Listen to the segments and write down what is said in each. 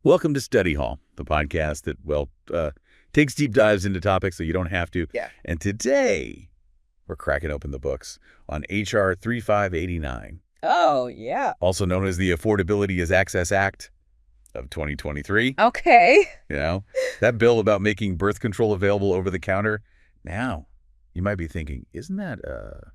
Welcome to Study Hall, the podcast that, takes deep dives into topics so you don't have to. Yeah. And today, we're cracking open the books on H.R. 3589, Oh, yeah. also known as the Affordability is Access Act of 2023. Okay. You know, that bill about making birth control available over the counter. Now, you might be thinking, isn't that a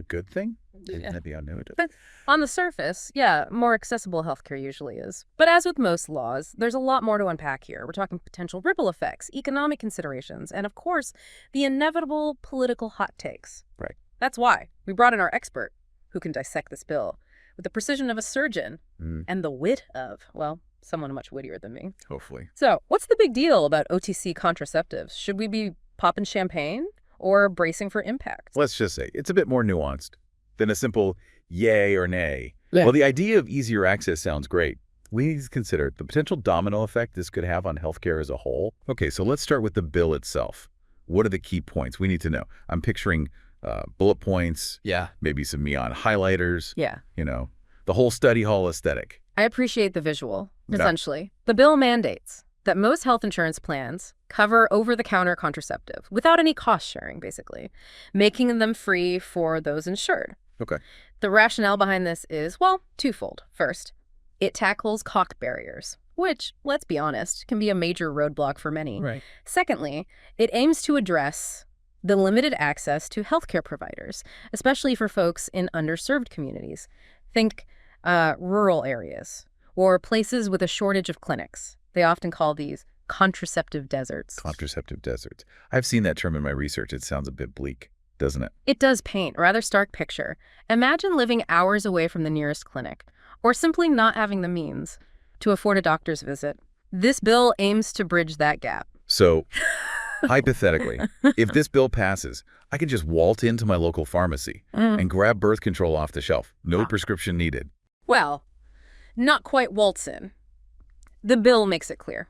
good thing? Isn't that the intuitive? But on the surface, yeah, more accessible healthcare usually is. But as with most laws, there's a lot more to unpack here. We're talking potential ripple effects, economic considerations, and of course, the inevitable political hot takes. Right. That's why we brought in our expert who can dissect this bill with the precision of a surgeon and the wit of, well, someone much wittier than me. Hopefully. So, what's the big deal about OTC contraceptives? Should we be popping champagne or bracing for impact? Let's just say it's a bit more nuanced than a simple yay or nay. Yeah. While the idea of easier access sounds great, we need to consider the potential domino effect this could have on healthcare as a whole. Okay, so let's start with the bill itself. What are the key points we need to know? I'm picturing bullet points, maybe some neon highlighters, the whole study hall aesthetic. I appreciate the visual, Yeah. essentially. The bill mandates that most health insurance plans cover over-the-counter contraceptive without any cost sharing, basically, making them free for those insured. Okay. The rationale behind this is, well, twofold. First, it tackles cock barriers, which, let's be honest, can be a major roadblock for many. Right. Secondly, it aims to address the limited access to healthcare providers, especially for folks in underserved communities. Think rural areas or places with a shortage of clinics. They often call these contraceptive deserts. Contraceptive deserts. I've seen that term in my research. It sounds a bit bleak, doesn't it? It does paint a rather stark picture. Imagine living hours away from the nearest clinic, or simply not having the means to afford a doctor's visit. This bill aims to bridge that gap. So, hypothetically, if this bill passes, I can just waltz into my local pharmacy and grab birth control off the shelf. No prescription needed. Well, not quite waltz in. The bill makes it clear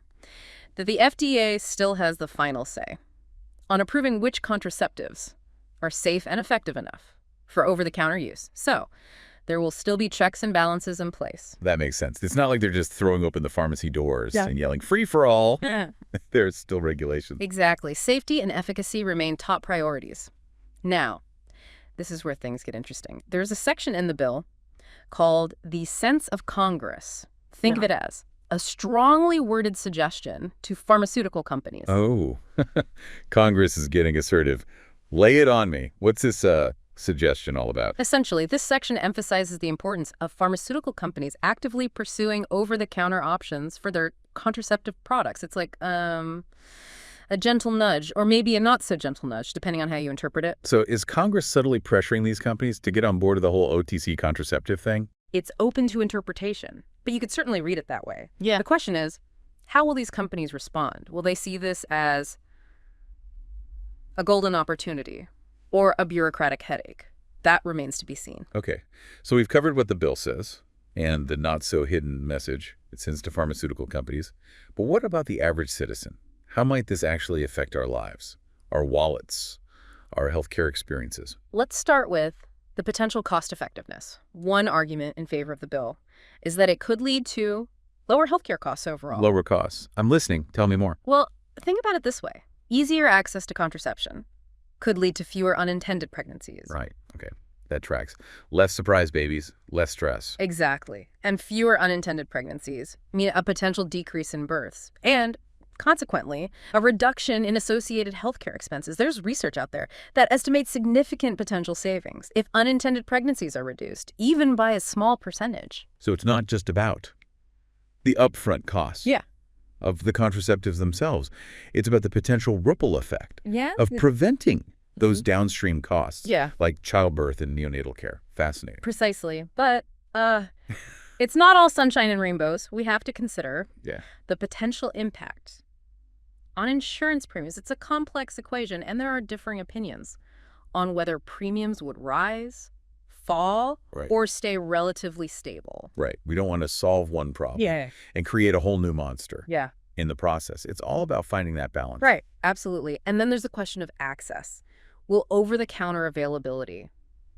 that the FDA still has the final say on approving which contraceptives are safe and effective enough for over-the-counter use. So, there will still be checks and balances in place. That makes sense. It's not like they're just throwing open the pharmacy doors and yelling, free for all. There's still regulations. Exactly. Safety and efficacy remain top priorities. Now, this is where things get interesting. There's a section in the bill called the sense of Congress. Think of it as a strongly worded suggestion to pharmaceutical companies. Oh, Congress is getting assertive. Lay it on me. What's this suggestion all about? Essentially, this section emphasizes the importance of pharmaceutical companies actively pursuing over-the-counter options for their contraceptive products. It's like a gentle nudge, or maybe a not-so-gentle nudge, depending on how you interpret it. So is Congress subtly pressuring these companies to get on board with the whole OTC contraceptive thing? It's open to interpretation, but you could certainly read it that way. Yeah. The question is, how will these companies respond? Will they see this as a golden opportunity or a bureaucratic headache? That remains to be seen. Okay, so we've covered what the bill says and the not-so-hidden message it sends to pharmaceutical companies. But what about the average citizen? How might this actually affect our lives, our wallets, our healthcare experiences? Let's start with the potential cost effectiveness. One argument in favor of the bill is that it could lead to lower healthcare costs overall. Lower costs. I'm listening. Tell me more. Well, think about it this way. Easier access to contraception could lead to fewer unintended pregnancies. Right. Okay. That tracks. Less surprise babies, less stress. Exactly. And fewer unintended pregnancies mean a potential decrease in births. And consequently, a reduction in associated healthcare expenses. There's research out there that estimates significant potential savings if unintended pregnancies are reduced, even by a small percentage. So it's not just about the upfront costs of the contraceptives themselves. It's about the potential ripple effect of preventing those downstream costs, like childbirth and neonatal care. Fascinating. Precisely. But it's not all sunshine and rainbows. We have to consider the potential impact on insurance premiums. It's a complex equation, and there are differing opinions on whether premiums would rise, fall, or stay relatively stable. Right. We don't want to solve one problem and create a whole new monster in the process. It's all about finding that balance. Right. Absolutely. And then there's the question of access. Will over-the-counter availability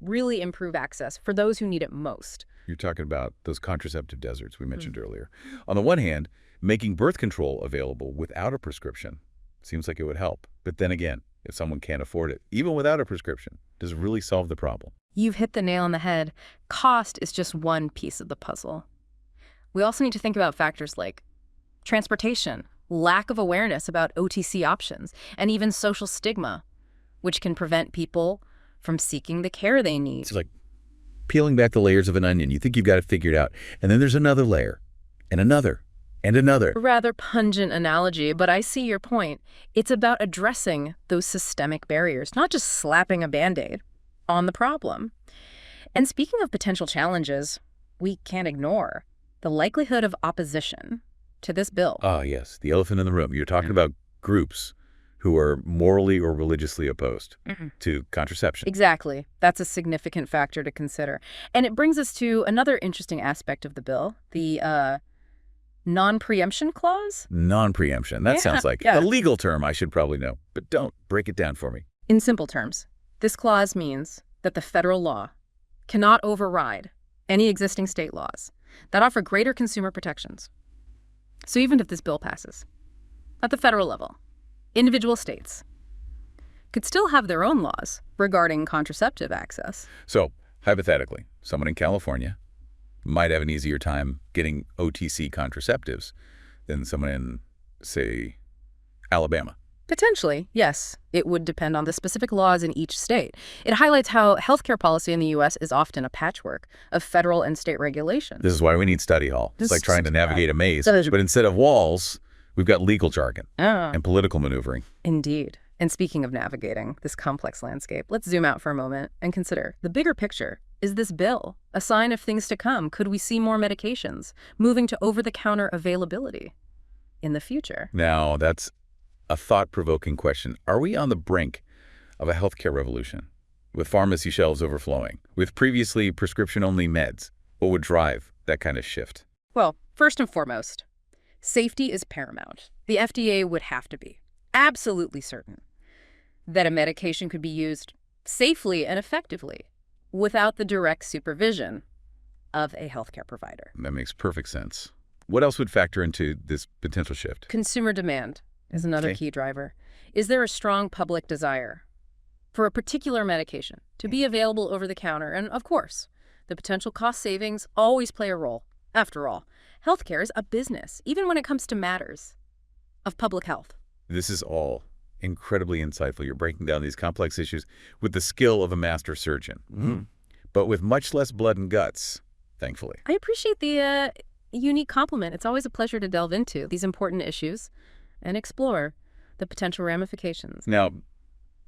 really improve access for those who need it most? You're talking about those contraceptive deserts we mentioned earlier. On the one hand, Making birth control available without a prescription seems like it would help. But then again, if someone can't afford it, even without a prescription, does it really solve the problem? You've hit the nail on the head. Cost is just one piece of the puzzle. We also need to think about factors like transportation, lack of awareness about OTC options, and even social stigma, which can prevent people from seeking the care they need. It's like peeling back the layers of an onion. You think you've got it figured out, and then there's another layer, and another, and another. A rather pungent analogy, but I see your point. It's about addressing those systemic barriers, not just slapping a Band-Aid on the problem. And speaking of potential challenges, we can't ignore the likelihood of opposition to this bill. Ah, yes, the elephant in the room. You're talking about groups who are morally or religiously opposed to contraception. Exactly. That's a significant factor to consider. And it brings us to another interesting aspect of the bill, the non-preemption clause? Non-preemption. That sounds like a legal term I should probably know, but don't. Break it down for me. In simple terms, this clause means that the federal law cannot override any existing state laws that offer greater consumer protections. So even if this bill passes, at the federal level, individual states could still have their own laws regarding contraceptive access. So, hypothetically, someone in California might have an easier time getting OTC contraceptives than someone in, say, Alabama. Potentially, yes. It would depend on the specific laws in each state. It highlights how healthcare policy in the U.S. is often a patchwork of federal and state regulations. This is why we need study hall. It's like trying to navigate a maze, but instead of walls, we've got legal jargon and political maneuvering. Indeed. And speaking of navigating this complex landscape, let's zoom out for a moment and consider the bigger picture. Is this bill a sign of things to come? Could we see more medications moving to over-the-counter availability in the future? Now, that's a thought-provoking question. Are we on the brink of a healthcare revolution, with pharmacy shelves overflowing, with previously prescription-only meds? What would drive that kind of shift? Well, first and foremost, safety is paramount. The FDA would have to be absolutely certain that a medication could be used safely and effectively without the direct supervision of a healthcare provider. That makes perfect sense. What else would factor into this potential shift? Consumer demand is another key driver. Is there a strong public desire for a particular medication to be available over the counter? And of course, the potential cost savings always play a role. After all, healthcare is a business, even when it comes to matters of public health. This is all incredibly insightful. You're breaking down these complex issues with the skill of a master surgeon, but with much less blood and guts, thankfully. I appreciate the unique compliment. It's always a pleasure to delve into these important issues and explore the potential ramifications. Now,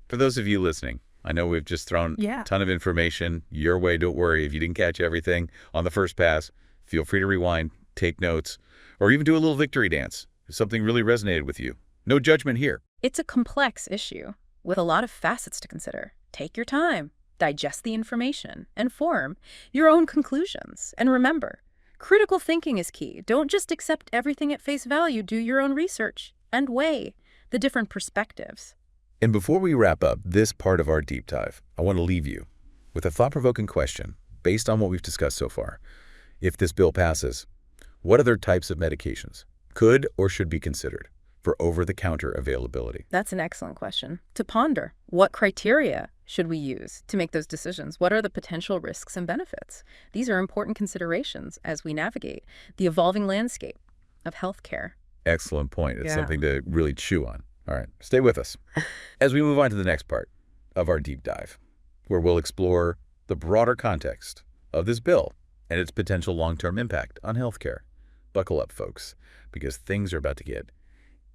for those of you listening, I know we've just thrown a ton of information your way. Don't worry if you didn't catch everything on the first pass. Feel free to rewind, take notes, or even do a little victory dance if something really resonated with you. No judgment here. It's a complex issue with a lot of facets to consider. Take your time, digest the information, and form your own conclusions. And remember, critical thinking is key. Don't just accept everything at face value. Do your own research and weigh the different perspectives. And before we wrap up this part of our deep dive, I want to leave you with a thought-provoking question based on what we've discussed so far. If this bill passes, what other types of medications could or should be considered for over-the-counter availability? That's an excellent question to ponder. What criteria should we use to make those decisions? What are the potential risks and benefits? These are important considerations as we navigate the evolving landscape of healthcare. Excellent point. It's something to really chew on. All right, stay with us as we move on to the next part of our deep dive, where we'll explore the broader context of this bill and its potential long-term impact on healthcare. Buckle up, folks, because things are about to get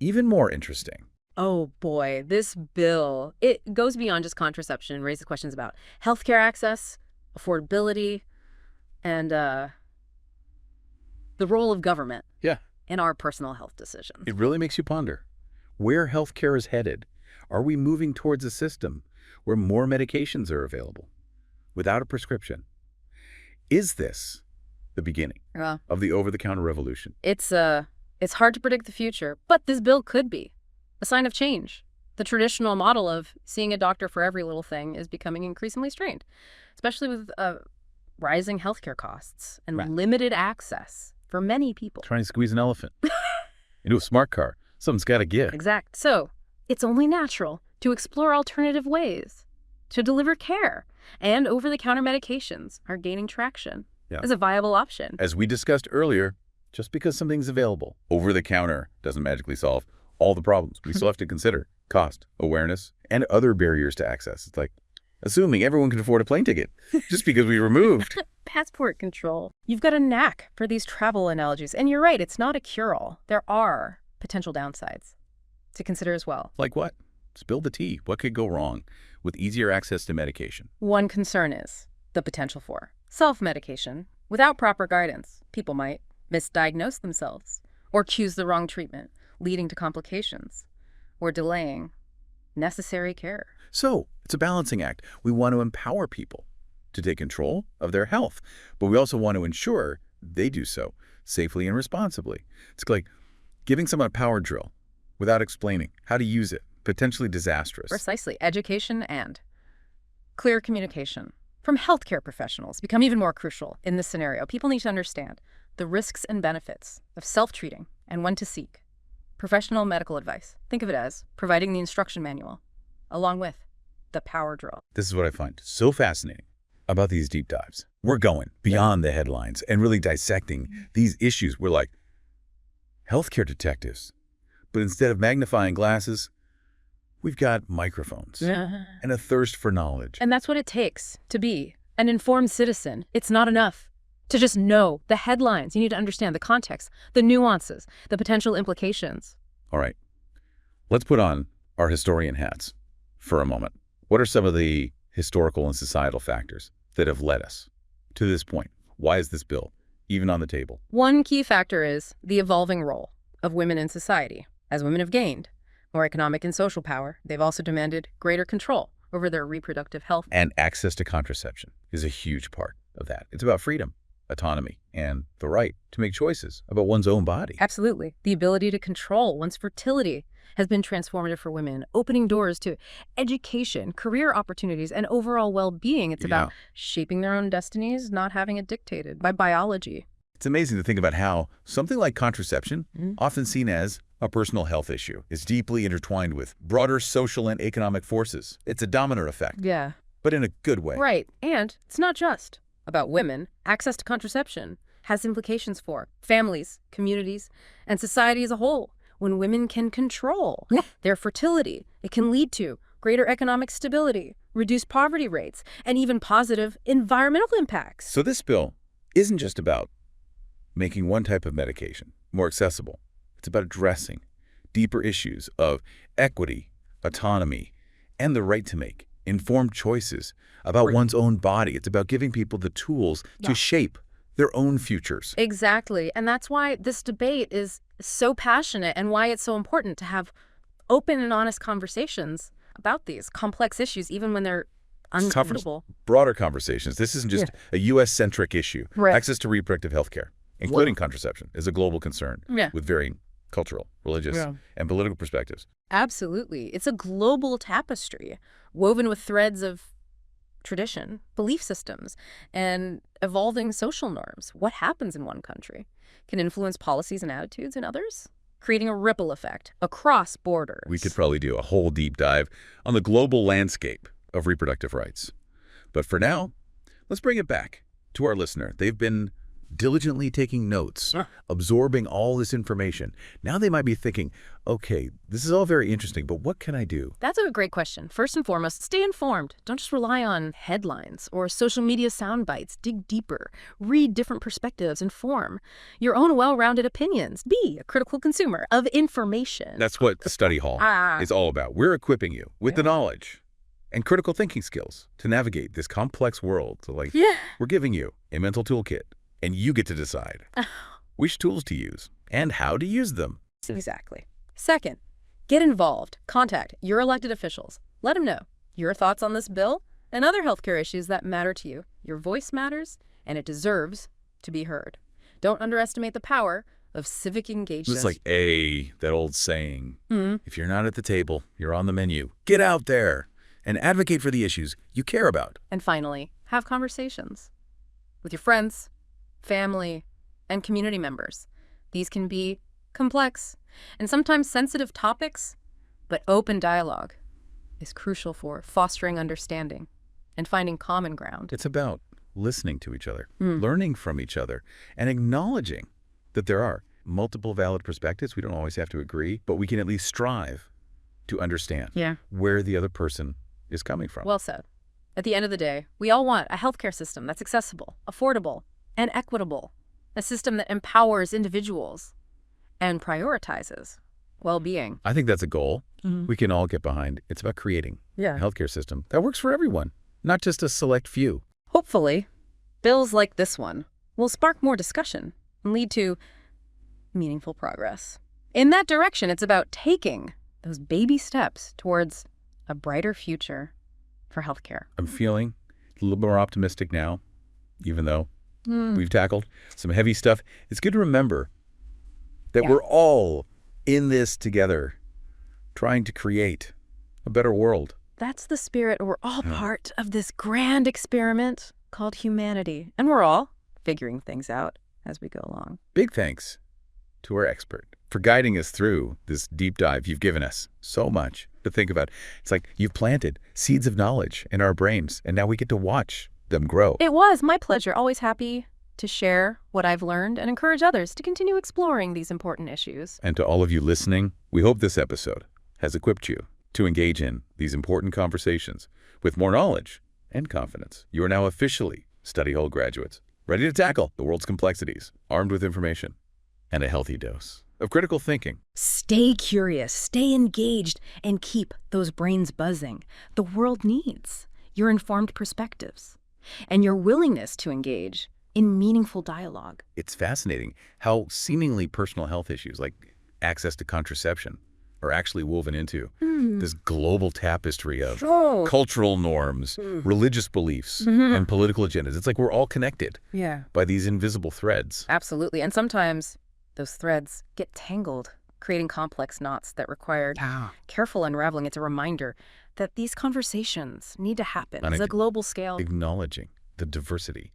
even more interesting. Oh boy, this bill, it goes beyond just contraception and raises questions about healthcare access, affordability, and the role of government in our personal health decisions. It really makes you ponder where healthcare is headed. Are we moving towards a system where more medications are available without a prescription? Is this the beginning of the over-the-counter revolution? It's hard to predict the future, but this bill could be a sign of change. The traditional model of seeing a doctor for every little thing is becoming increasingly strained, especially with rising healthcare costs and limited access for many people. Trying to squeeze an elephant. into a smart car. Something's got to give. Exact. So it's only natural to explore alternative ways to deliver care, and over-the-counter medications are gaining traction as a viable option. As we discussed earlier, just because something's available over-the-counter doesn't magically solve all the problems. We still have to consider cost, awareness, and other barriers to access. It's like assuming everyone can afford a plane ticket just because we removed passport control. You've got a knack for these travel analogies, and you're right, it's not a cure-all. There are potential downsides to consider as well. Like what? Spill the tea. What could go wrong with easier access to medication? One concern is the potential for self-medication. Without proper guidance, people might misdiagnose themselves or choose the wrong treatment, leading to complications or delaying necessary care. So it's a balancing act. We want to empower people to take control of their health, but we also want to ensure they do so safely and responsibly. It's like giving someone a power drill without explaining how to use it. Potentially disastrous. Precisely. Education and clear communication from healthcare professionals become even more crucial in this scenario. People need to understand the risks and benefits of self-treating and when to seek professional medical advice. Think of it as providing the instruction manual along with the power drill. This is what I find so fascinating about these deep dives. We're going beyond the headlines and really dissecting these issues. We're like healthcare detectives, but instead of magnifying glasses, we've got microphones and a thirst for knowledge. And that's what it takes to be an informed citizen. It's not enough to just know the headlines. You need to understand the context, the nuances, the potential implications. All right, let's put on our historian hats for a moment. What are some of the historical and societal factors that have led us to this point? Why is this bill even on the table? One key factor is the evolving role of women in society. As women have gained more economic and social power, they've also demanded greater control over their reproductive health. And access to contraception is a huge part of that. It's about freedom, autonomy, and the right to make choices about one's own body. Absolutely. The ability to control one's fertility has been transformative for women, opening doors to education, career opportunities, and overall well-being. It's about shaping their own destinies, not having it dictated by biology. It's amazing to think about how something like contraception, often seen as a personal health issue, is deeply intertwined with broader social and economic forces. It's a domino effect. Yeah. But in a good way. Right. And it's not just about women. Access to contraception has implications for families, communities, and society as a whole. When women can control their fertility, it can lead to greater economic stability, reduced poverty rates, and even positive environmental impacts. So this bill isn't just about making one type of medication more accessible. It's about addressing deeper issues of equity, autonomy, and the right to make informed choices about one's own body. It's about giving people the tools to shape their own futures. Exactly. And that's why this debate is so passionate and why it's so important to have open and honest conversations about these complex issues, even when they're uncomfortable. Broader conversations. This isn't just a U.S.-centric issue. Right. Access to reproductive health care, including contraception, is a global concern with varying cultural, religious, and political perspectives. Absolutely. It's a global tapestry woven with threads of tradition, belief systems, and evolving social norms. What happens in one country can influence policies and attitudes in others, creating a ripple effect across borders. We could probably do a whole deep dive on the global landscape of reproductive rights. But for now, let's bring it back to our listener. They've been diligently taking notes, absorbing all this information. Now they might be thinking, okay, this is all very interesting, but what can I do? That's a great question. First and foremost, stay informed. Don't just rely on headlines or social media sound bites. Dig deeper. Read different perspectives and form your own well-rounded opinions. Be a critical consumer of information. That's what the study hall is all about. We're equipping you with the knowledge and critical thinking skills to navigate this complex world. So we're giving you a mental toolkit, and you get to decide which tools to use and how to use them. Exactly. Second, get involved. Contact your elected officials. Let them know your thoughts on this bill and other healthcare issues that matter to you. Your voice matters, and it deserves to be heard. Don't underestimate the power of civic engagement. It's like that old saying, if you're not at the table, you're on the menu. Get out there and advocate for the issues you care about. And finally, have conversations with your friends, family, and community members. These can be complex, and sometimes sensitive topics, but open dialogue is crucial for fostering understanding and finding common ground. It's about listening to each other, learning from each other, and acknowledging that there are multiple valid perspectives. We don't always have to agree, but we can at least strive to understand where the other person is coming from. Well said. At the end of the day, we all want a healthcare system that's accessible, affordable, and equitable, a system that empowers individuals and prioritizes well-being. I think that's a goal we can all get behind. It's about creating a healthcare system that works for everyone, not just a select few. Hopefully, bills like this one will spark more discussion and lead to meaningful progress. In that direction, it's about taking those baby steps towards a brighter future for healthcare. I'm feeling a little more optimistic now, even though we've tackled some heavy stuff. It's good to remember that we're all in this together, trying to create a better world. That's the spirit. We're all part of this grand experiment called humanity, and we're all figuring things out as we go along. Big thanks to our expert for guiding us through this deep dive. You've given us so much to think about. It's like you've planted seeds of knowledge in our brains, and now we get to watch them grow. It was my pleasure. Always happy to share what I've learned and encourage others to continue exploring these important issues. And to all of you listening, we hope this episode has equipped you to engage in these important conversations with more knowledge and confidence. You are now officially study hall graduates, ready to tackle the world's complexities, armed with information and a healthy dose of critical thinking. Stay curious, stay engaged, and keep those brains buzzing. The world needs your informed perspectives and your willingness to engage in meaningful dialogue. It's fascinating how seemingly personal health issues like access to contraception are actually woven into this global tapestry of cultural norms, religious beliefs, and political agendas. It's like we're all connected by these invisible threads. Absolutely. And sometimes those threads get tangled, creating complex knots that require careful unraveling. It's a reminder that these conversations need to happen at a global scale. Acknowledging the diversity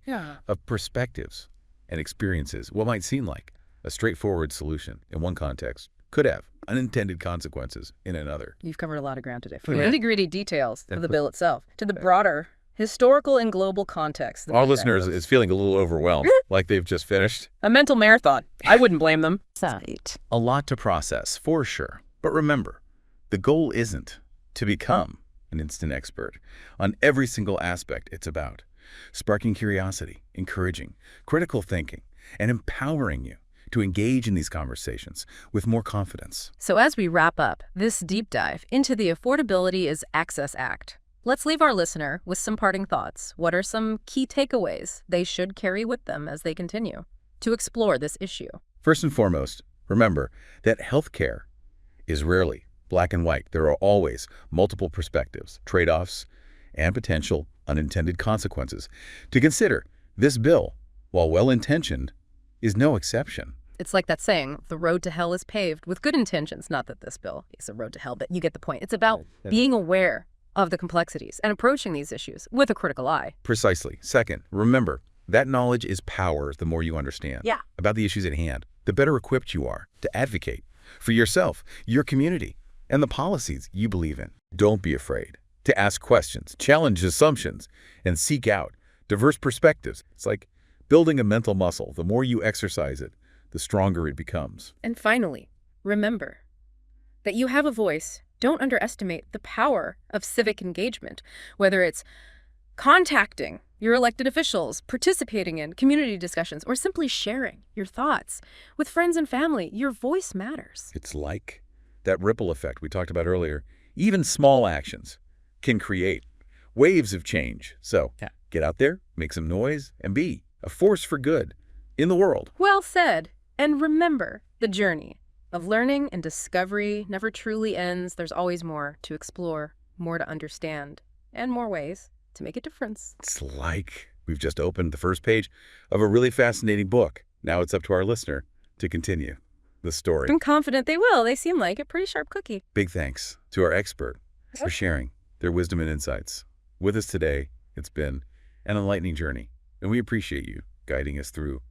of perspectives and experiences. What might seem like a straightforward solution in one context could have unintended consequences in another. You've covered a lot of ground today. From the nitty-gritty details of the bill itself to the broader historical and global context. Our listeners is feeling a little overwhelmed, like they've just finished a mental marathon. I wouldn't blame them. A lot to process, for sure. But remember, the goal isn't to become an instant expert on every single aspect it's about. Sparking curiosity, encouraging critical thinking, and empowering you to engage in these conversations with more confidence. So as we wrap up this deep dive into the Affordability is Access Act, let's leave our listener with some parting thoughts. What are some key takeaways they should carry with them as they continue to explore this issue? First and foremost, remember that healthcare is rarely black and white. There are always multiple perspectives, trade-offs, and potential unintended consequences to consider. This bill, while well-intentioned, is no exception. It's like that saying, the road to hell is paved with good intentions. Not that this bill is a road to hell, but you get the point. It's about being aware of the complexities and approaching these issues with a critical eye. Precisely. Second, remember that knowledge is power. The more you understand about the issues at hand, the better equipped you are to advocate for yourself, your community, and the policies you believe in. Don't be afraid to ask questions, challenge assumptions, and seek out diverse perspectives. It's like building a mental muscle. The more you exercise it, the stronger it becomes. And finally, remember that you have a voice. Don't underestimate the power of civic engagement, whether it's contacting your elected officials, participating in community discussions, or simply sharing your thoughts with friends and family. Your voice matters. It's like that ripple effect we talked about earlier. Even small actions can create waves of change. So get out there, make some noise, and be a force for good in the world. Well said. And remember, the journey of learning and discovery never truly ends. There's always more to explore, more to understand, and more ways to make a difference. It's like we've just opened the first page of a really fascinating book. Now it's up to our listener to continue the story. I'm confident they will. They seem like a pretty sharp cookie. Big thanks to our expert for sharing their wisdom and insights with us today. It's been an enlightening journey, and we appreciate you guiding us through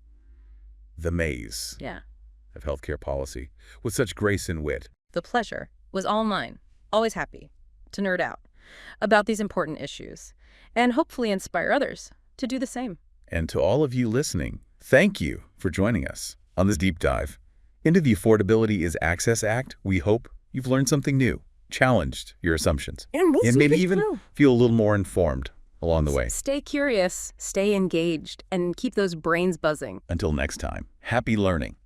the maze of healthcare policy with such grace and wit. The pleasure was all mine. Always happy to nerd out about these important issues and hopefully inspire others to do the same. And to all of you listening, thank you for joining us on this deep dive into the Affordability is Access Act. We hope you've learned something new, challenged your assumptions, and maybe even feel a little more informed along the way. Stay curious, stay engaged, and keep those brains buzzing. Until next time, happy learning.